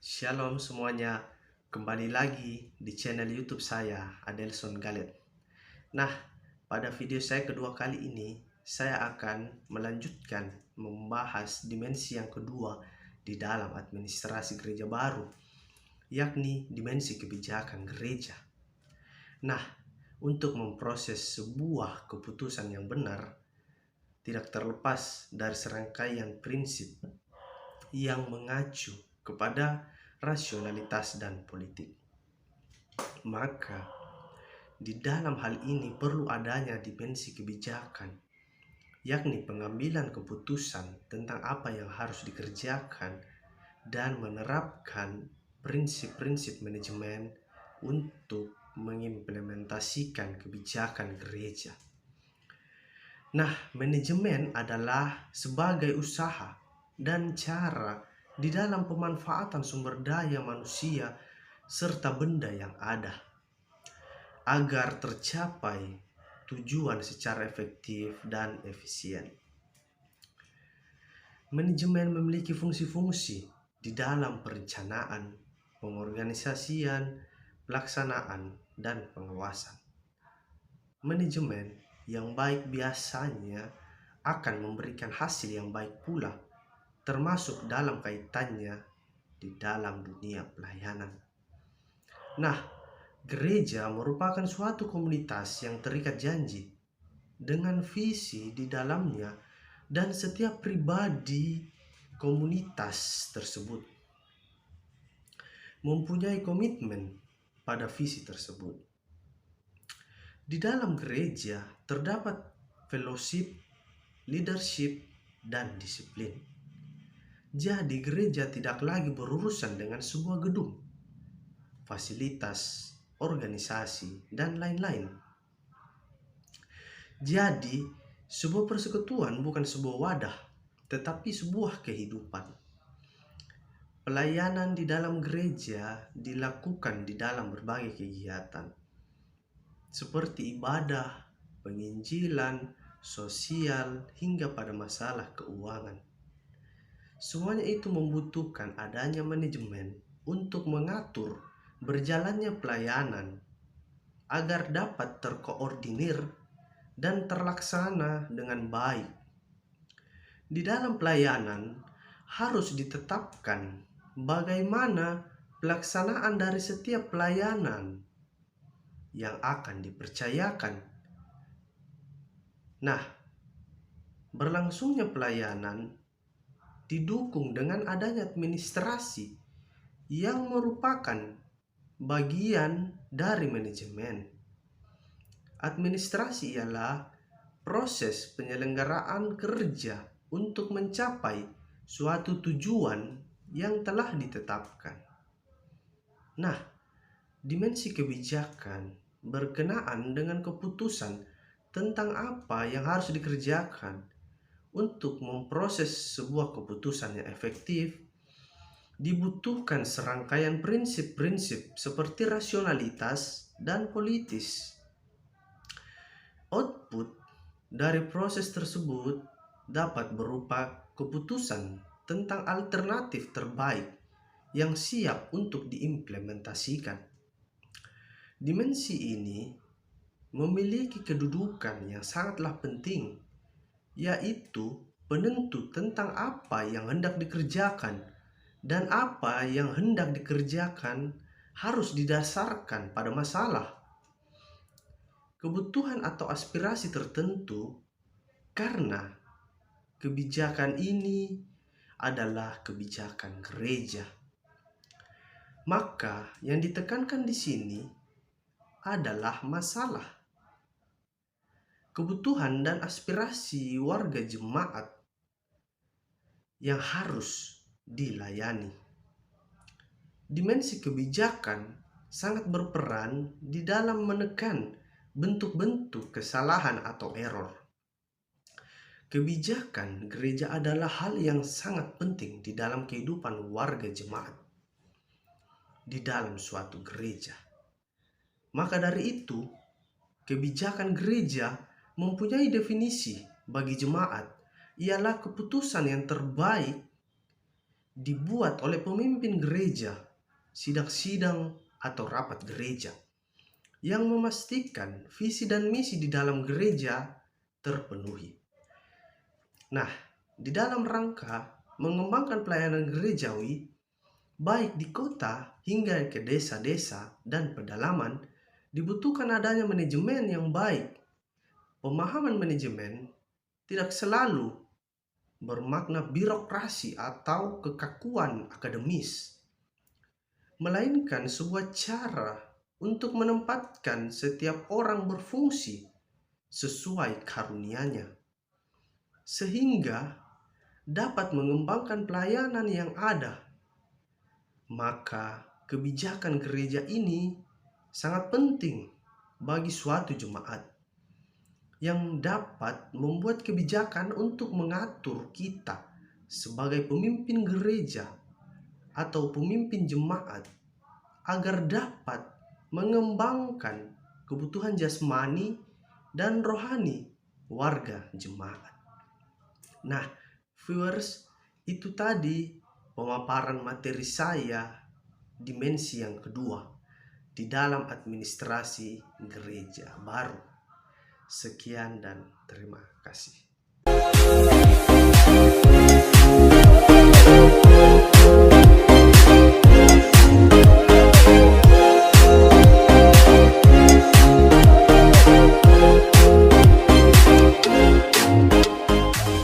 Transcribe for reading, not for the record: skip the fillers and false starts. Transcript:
Shalom semuanya, kembali lagi di channel YouTube saya, Adelson Galet. Nah, pada video saya kedua kali ini, saya akan melanjutkan membahas dimensi yang kedua di dalam administrasi gereja baru, yakni dimensi kebijakan gereja. Nah, untuk memproses sebuah keputusan yang benar, tidak terlepas dari serangkaian prinsip yang mengacu kepada rasionalitas dan politik. Maka, di dalam hal ini perlu adanya dimensi kebijakan, yakni pengambilan keputusan tentang apa yang harus dikerjakan dan menerapkan prinsip-prinsip manajemen untuk mengimplementasikan kebijakan gereja. Nah, manajemen adalah sebagai usaha dan cara di dalam pemanfaatan sumber daya manusia serta benda yang ada agar tercapai tujuan secara efektif dan efisien. Manajemen memiliki fungsi-fungsi di dalam perencanaan, pengorganisasian, pelaksanaan, dan pengawasan. Manajemen yang baik biasanya akan memberikan hasil yang baik pula, termasuk dalam kaitannya di dalam dunia pelayanan. Nah, gereja merupakan suatu komunitas yang terikat janji dengan visi di dalamnya, dan setiap pribadi komunitas tersebut mempunyai komitmen pada visi tersebut. Di dalam gereja terdapat fellowship, leadership, dan disiplin. Jadi gereja tidak lagi berurusan dengan sebuah gedung, fasilitas, organisasi, dan lain-lain. Jadi, sebuah persekutuan bukan sebuah wadah, tetapi sebuah kehidupan. Pelayanan di dalam gereja dilakukan di dalam berbagai kegiatan, seperti ibadah, penginjilan, sosial, hingga pada masalah keuangan. Semuanya itu membutuhkan adanya manajemen untuk mengatur berjalannya pelayanan agar dapat terkoordinir dan terlaksana dengan baik. Di dalam pelayanan harus ditetapkan bagaimana pelaksanaan dari setiap pelayanan yang akan dipercayakan. Nah, berlangsungnya pelayanan didukung dengan adanya administrasi yang merupakan bagian dari manajemen. Administrasi ialah proses penyelenggaraan kerja untuk mencapai suatu tujuan yang telah ditetapkan. Nah, dimensi kebijakan berkenaan dengan keputusan tentang apa yang harus dikerjakan untuk memproses sebuah keputusan yang efektif. Dibutuhkan serangkaian prinsip-prinsip seperti rasionalitas dan politis. Output dari proses tersebut dapat berupa keputusan tentang alternatif terbaik yang siap untuk diimplementasikan. Dimensi ini memiliki kedudukan yang sangatlah penting, yaitu penentu tentang apa yang hendak dikerjakan, dan apa yang hendak dikerjakan harus didasarkan pada masalah, kebutuhan atau aspirasi tertentu, karena kebijakan ini adalah kebijakan gereja. Maka yang ditekankan di sini adalah masalah, kebutuhan dan aspirasi warga jemaat yang harus dilayani. Dimensi kebijakan sangat berperan di dalam menekan bentuk-bentuk kesalahan atau error. Kebijakan gereja adalah hal yang sangat penting di dalam kehidupan warga jemaat di dalam suatu gereja. Maka dari itu, kebijakan gereja mempunyai definisi bagi jemaat, ialah keputusan yang terbaik dibuat oleh pemimpin gereja, sidang-sidang atau rapat gereja yang memastikan visi dan misi di dalam gereja terpenuhi. Nah, di dalam rangka mengembangkan pelayanan gerejawi, baik di kota hingga ke desa-desa dan pedalaman, dibutuhkan adanya manajemen yang baik. Pemahaman manajemen tidak selalu bermakna birokrasi atau kekakuan akademis, melainkan sebuah cara untuk menempatkan setiap orang berfungsi sesuai karunia-Nya, sehingga dapat mengembangkan pelayanan yang ada. Maka kebijakan gereja ini sangat penting bagi suatu jemaat yang dapat membuat kebijakan untuk mengatur kita sebagai pemimpin gereja atau pemimpin jemaat agar dapat mengembangkan kebutuhan jasmani dan rohani warga jemaat. Nah, viewers, itu tadi pemaparan materi saya dimensi yang kedua di dalam administrasi gereja baru. Sekian dan terima kasih.